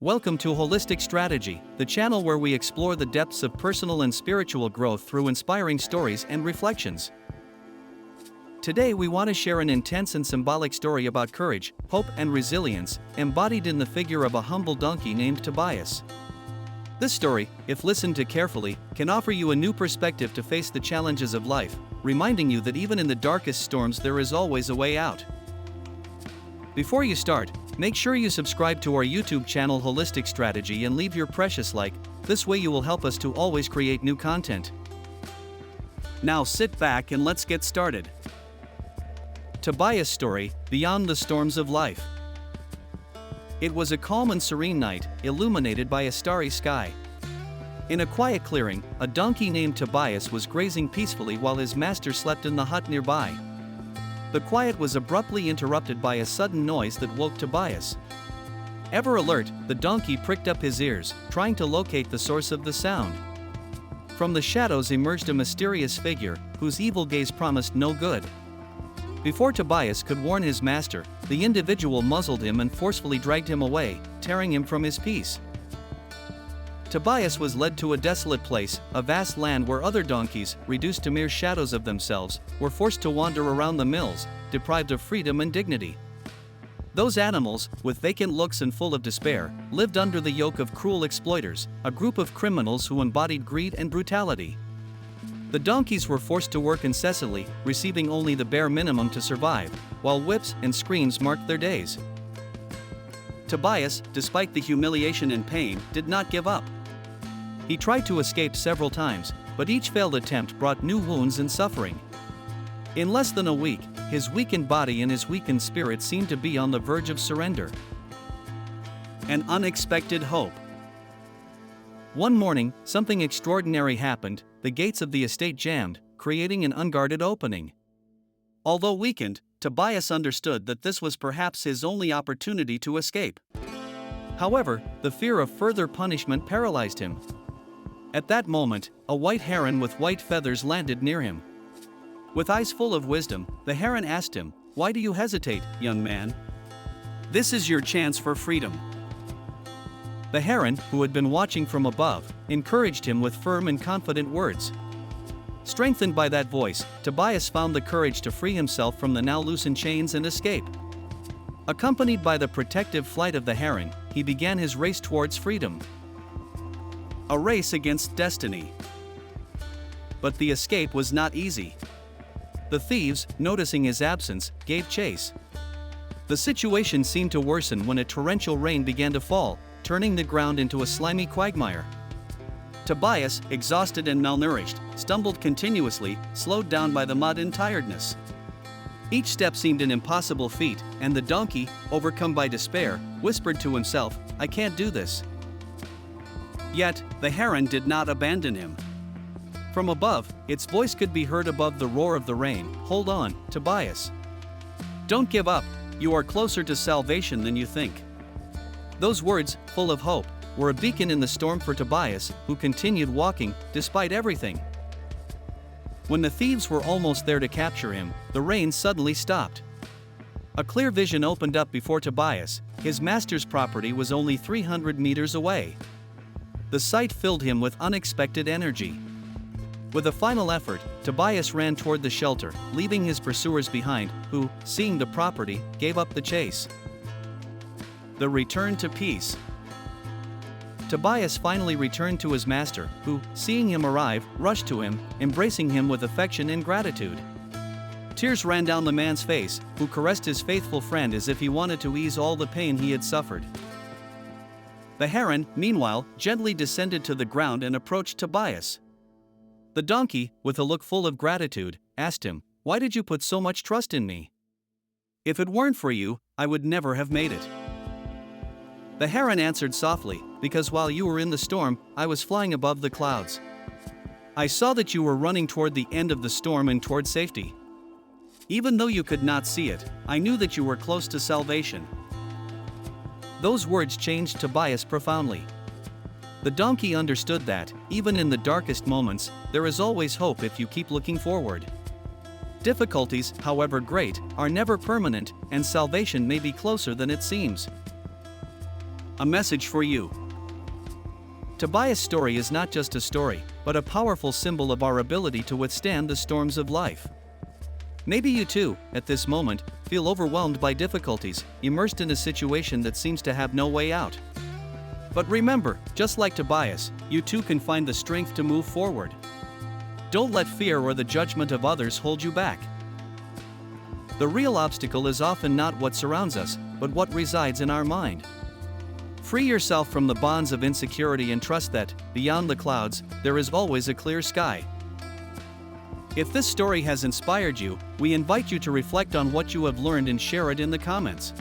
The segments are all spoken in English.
Welcome to Holistic Strategy, the channel where we explore the depths of personal and spiritual growth through inspiring stories and reflections. Today we want to share an intense and symbolic story about courage, hope, and resilience, embodied in the figure of a humble donkey named Tobias. This story, if listened to carefully, can offer you a new perspective to face the challenges of life, reminding you that even in the darkest storms there is always a way out. Before you start, make sure you subscribe to our YouTube channel Holistic Strategy and leave your precious like. This way you will help us to always create new content. Now sit back and let's get started. Tobias' story, Beyond the Storms of Life. It was a calm and serene night, illuminated by a starry sky. In a quiet clearing, a donkey named Tobias was grazing peacefully while his master slept in the hut nearby. The quiet was abruptly interrupted by a sudden noise that woke Tobias. Ever alert, the donkey pricked up his ears, trying to locate the source of the sound. From the shadows emerged a mysterious figure, whose evil gaze promised no good. Before Tobias could warn his master, the individual muzzled him and forcefully dragged him away, tearing him from his peace. Tobias was led to a desolate place, a vast land where other donkeys, reduced to mere shadows of themselves, were forced to wander around the mills, deprived of freedom and dignity. Those animals, with vacant looks and full of despair, lived under the yoke of cruel exploiters, a group of criminals who embodied greed and brutality. The donkeys were forced to work incessantly, receiving only the bare minimum to survive, while whips and screams marked their days. Tobias, despite the humiliation and pain, did not give up. He tried to escape several times, but each failed attempt brought new wounds and suffering. In less than a week, his weakened body and his weakened spirit seemed to be on the verge of surrender. An unexpected hope. One morning, something extraordinary happened. The gates of the estate jammed, creating an unguarded opening. Although weakened, Tobias understood that this was perhaps his only opportunity to escape. However, the fear of further punishment paralyzed him. At that moment, a white heron with white feathers landed near him. With eyes full of wisdom, the heron asked him, "Why do you hesitate, young man? This is your chance for freedom." The heron, who had been watching from above, encouraged him with firm and confident words. Strengthened by that voice, Tobias found the courage to free himself from the now loosened chains and escape. Accompanied by the protective flight of the heron, he began his race towards freedom. A race against destiny. But the escape was not easy. The thieves, noticing his absence, gave chase. The situation seemed to worsen when a torrential rain began to fall, turning the ground into a slimy quagmire. Tobias, exhausted and malnourished, stumbled continuously, slowed down by the mud and tiredness. Each step seemed an impossible feat, and the donkey, overcome by despair, whispered to himself, "I can't do this." Yet, the heron did not abandon him. From above, its voice could be heard above the roar of the rain, "Hold on, Tobias. Don't give up, you are closer to salvation than you think." Those words, full of hope, were a beacon in the storm for Tobias, who continued walking, despite everything. When the thieves were almost there to capture him, the rain suddenly stopped. A clear vision opened up before Tobias. His master's property was only 300 meters away. The sight filled him with unexpected energy. With a final effort, Tobias ran toward the shelter, leaving his pursuers behind, who, seeing the property, gave up the chase. The return to peace. Tobias finally returned to his master, who, seeing him arrive, rushed to him, embracing him with affection and gratitude. Tears ran down the man's face, who caressed his faithful friend as if he wanted to ease all the pain he had suffered. The heron, meanwhile, gently descended to the ground and approached Tobias. The donkey, with a look full of gratitude, asked him, "Why did you put so much trust in me? If it weren't for you, I would never have made it." The heron answered softly, "Because while you were in the storm, I was flying above the clouds. I saw that you were running toward the end of the storm and toward safety. Even though you could not see it, I knew that you were close to salvation." Those words changed Tobias profoundly. The donkey understood that, even in the darkest moments, there is always hope if you keep looking forward. Difficulties, however great, are never permanent, and salvation may be closer than it seems. A message for you. Tobias' story is not just a story, but a powerful symbol of our ability to withstand the storms of life. Maybe you too, at this moment, feel overwhelmed by difficulties, immersed in a situation that seems to have no way out. But remember, just like Tobias, you too can find the strength to move forward. Don't let fear or the judgment of others hold you back. The real obstacle is often not what surrounds us, but what resides in our mind. Free yourself from the bonds of insecurity and trust that, beyond the clouds, there is always a clear sky. If this story has inspired you, we invite you to reflect on what you have learned and share it in the comments.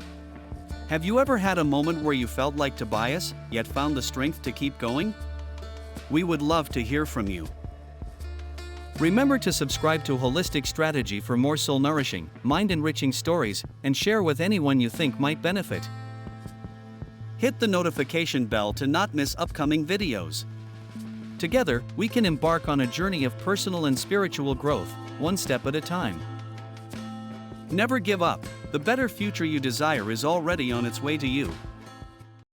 Have you ever had a moment where you felt like Tobias, yet found the strength to keep going? We would love to hear from you. Remember to subscribe to Holistic Strategy for more soul-nourishing, mind-enriching stories, and share with anyone you think might benefit. Hit the notification bell to not miss upcoming videos. Together, we can embark on a journey of personal and spiritual growth, one step at a time. Never give up. The better future you desire is already on its way to you.